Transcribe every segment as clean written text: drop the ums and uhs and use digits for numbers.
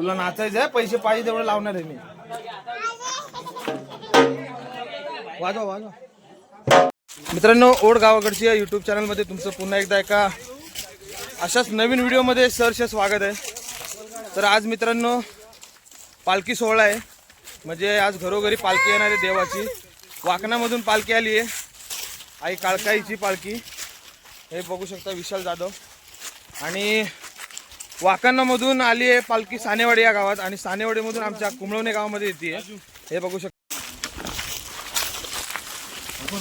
तुला नाचायचं आहे, पैसे पाहिजे तेवढे लावणार आहे मी. वाजवा वाजवा. मित्रांनो, ओढ गावाकडची यूट्यूब चॅनलमध्ये तुमचं पुन्हा एकदा एका अशाच नवीन व्हिडिओमध्ये सहर्ष स्वागत आहे. तर आज मित्रांनो पालखी सोहळा आहे, म्हणजे आज घरोघरी पालखी येणार आहे देवाची. वाकणामधून पालखी आली आहे, आई काळकाईची पालखी. हे बघू शकता विशाल जाधव. आणि वाकणामधून आली आहे पालखी सानेवाडी या गावात, आणि सानेवाडीमधून आमच्या कुंभळवणे गावामध्ये येते. हे बघू शकता.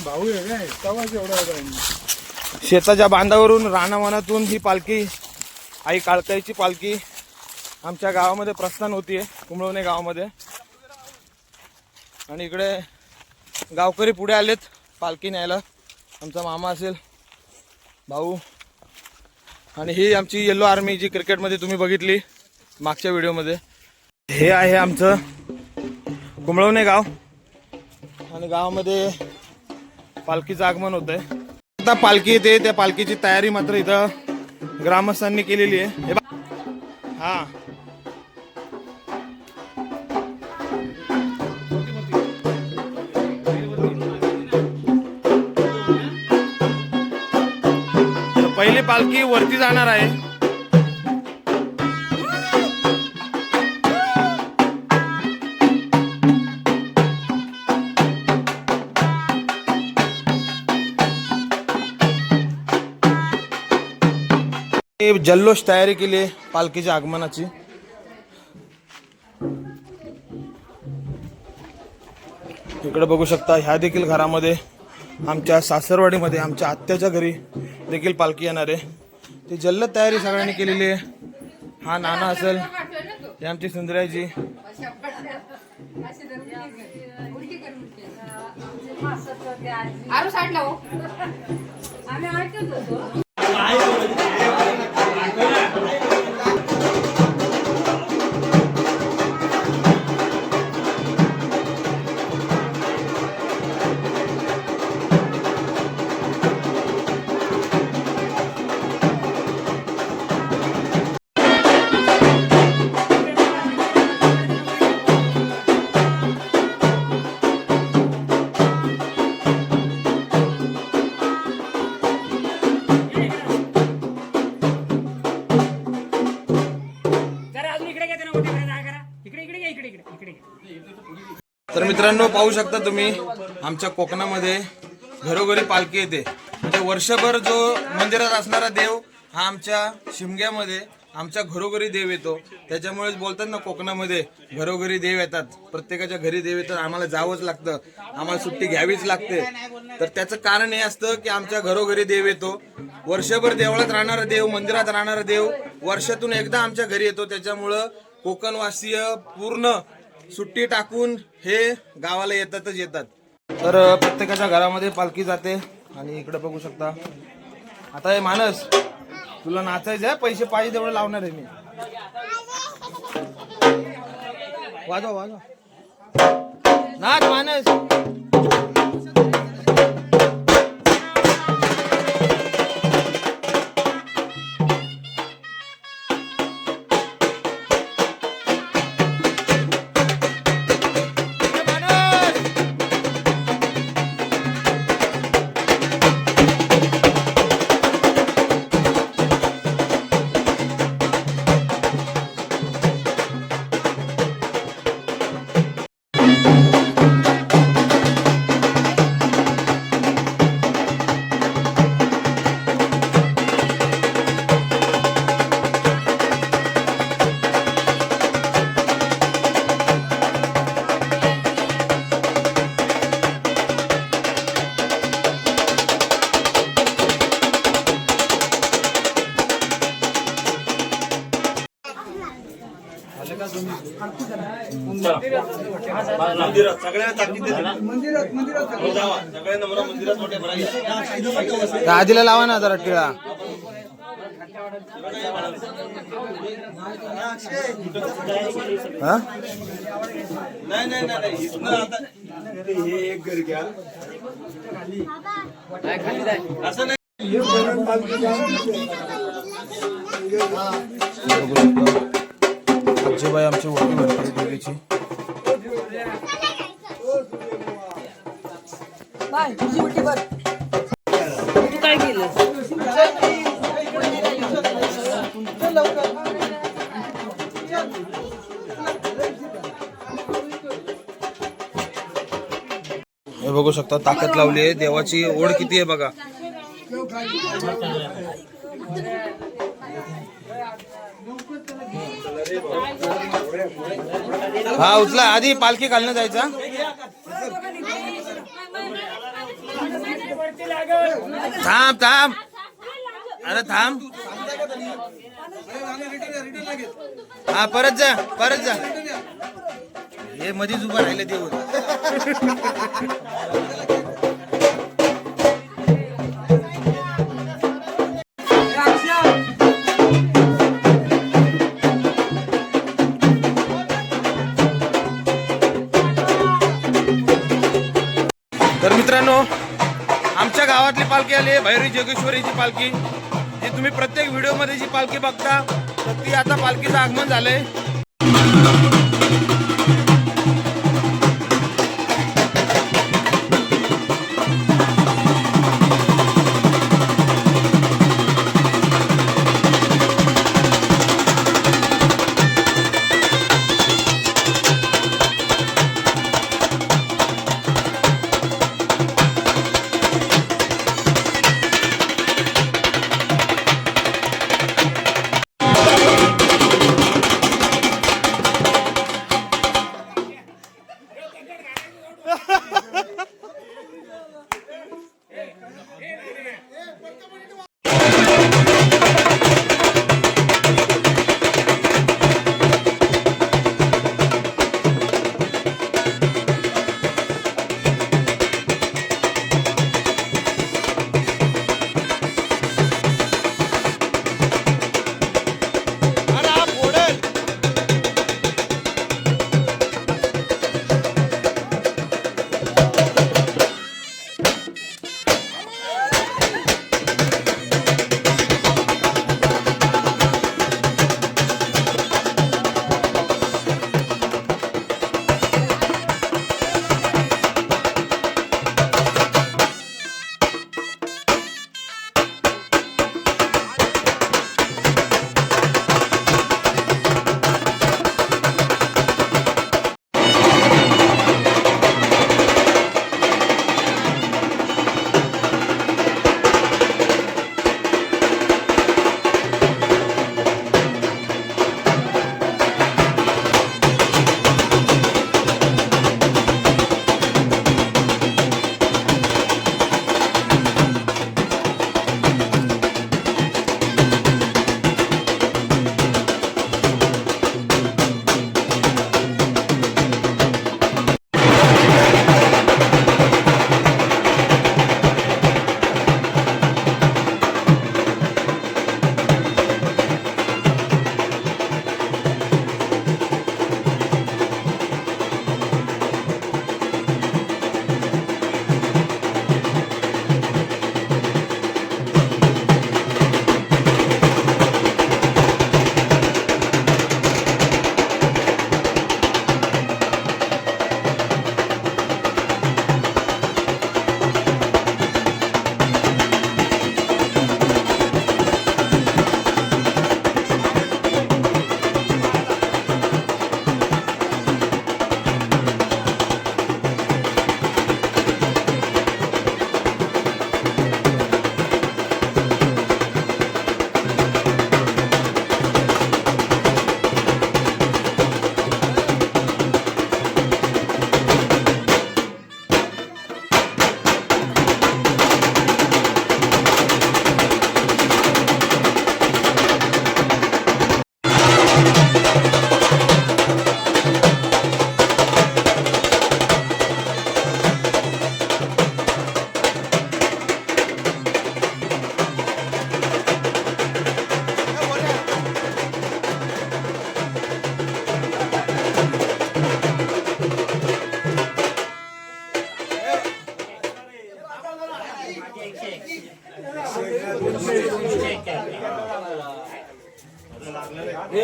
भाऊ शेताच्या बांधावरून रानावनातून ही पालखी आई काळकाईची पालखी आमच्या गावामध्ये प्रस्थान होतीये, कुंभळवणे गावामध्ये. आणि इकडे गावकरी पुढे आलेत पालखी न्यायला. आमचा मामा असेल, भाऊ. आणि ही आमची येलो आर्मी जी क्रिकेटमध्ये तुम्ही बघितली मागच्या व्हिडिओमध्ये. हे आहे आमचं कुंभळवणे गाव, आणि गावामध्ये पालखीचं आगमन होत आहे. आता पालखी येते, त्या पालखीची तयारी मात्र इथं ग्रामस्थांनी केलेली आहे. हा, पहिली पालखी वरती जाणार आहे. जल्लोष तयारी केली आहे पालखीच्या आगमनाची. इकडे बघू शकता, ह्या देखील घरामध्ये आमच्या सासरवाडीमध्ये आमच्या आत्याच्या घरी देखील पालखी येणार आहे. ती जल्लोष तयारी सगळ्यांनी केलेली आहे. हा नाना असेल, हे आमची सुंदराजी. तर मित्रांनो, पाहू शकता तुम्ही, आमच्या कोकणामध्ये घरोघरी पालखी येते. म्हणजे वर्षभर जो मंदिरात असणारा देव हा आमच्या शिमग्यामध्ये आमच्या घरोघरी देव येतो. त्याच्यामुळेच बोलतात ना, कोकणामध्ये घरोघरी देव येतात. प्रत्येकाच्या घरी देव येतात, आम्हाला जावंच लागतं, आम्हाला सुट्टी घ्यावीच लागते. तर त्याचं कारण हे असतं की आमच्या घरोघरी देव येतो. वर्षभर देवळात राहणारा देव, मंदिरात राहणारा देव वर्षातून एकदा आमच्या घरी येतो. त्याच्यामुळं कोकणवासीय पूर्ण सुट्टी टाकून हे गावाला येतातच येतात. तर प्रत्येकाच्या घरामध्ये पालखी जाते. आणि इकडे बघू शकता, आता हे मानस, तुला नाचायचं आहे, पैसे पाहिजे तेवढे लावणार आहे मी. वाजवा वाजवा, नाच मानस. आजीला लावा ना जरा टिळा. नाही नाही नाही हे एक घर घ्या असं नाही. आजीबाई आमची ओटी भरते देवीची. तू काय केलं? हे बघू शकता ताकद लावली आहे देवाची. ओढ किती आहे बघा. हा उचला. आधी पालखी घालणं जायचा. थांब थांब. अरे थांब. हा परत जा परत जा. हे मध्येच उभं राहिलं देऊन. तर मित्रांनो आमच्या गावातली पालखी आली आहे भैरवी जोगेश्वरीची पालखी. जी तुम्ही प्रत्येक व्हिडिओमध्ये जी पालखी बघता तर ती आता पालखीचं आगमन झालंय.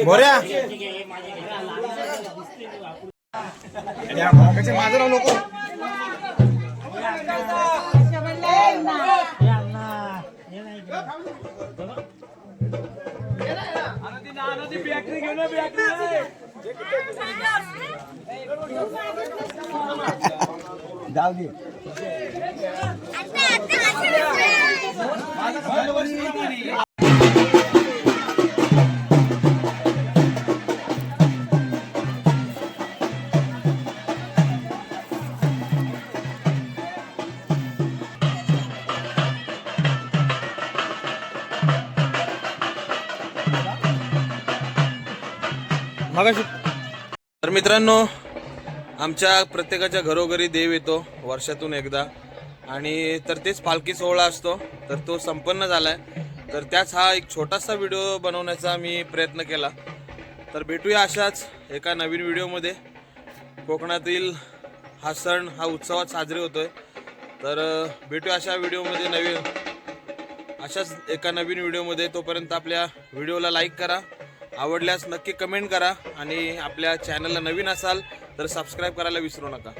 भोऱ्या माझं नाव नको. जाऊ दे. तर मित्रांनो, आमच्या प्रत्येकाच्या घरोघरी देव येतो वर्षातून एकदा, आणि तर तेच पालखी सोहळा असतो. तर तो संपन्न झालाय. तर त्याच हा एक छोटासा व्हिडिओ बनवण्याचा मी प्रयत्न केला. तर भेटूया अशाच एका नवीन व्हिडिओमध्ये. कोकणातील हा सण हा उत्सवात साजरे होतोय. तर भेटूया अशा व्हिडिओमध्ये अशाच एका नवीन व्हिडिओमध्ये. तोपर्यंत आपल्या व्हिडिओला लाईक करा, आवडल्यास नक्की कमेंट करा, आणि आपल्या चॅनलला नवीन असाल तर सबस्क्राईब करायला विसरू नका.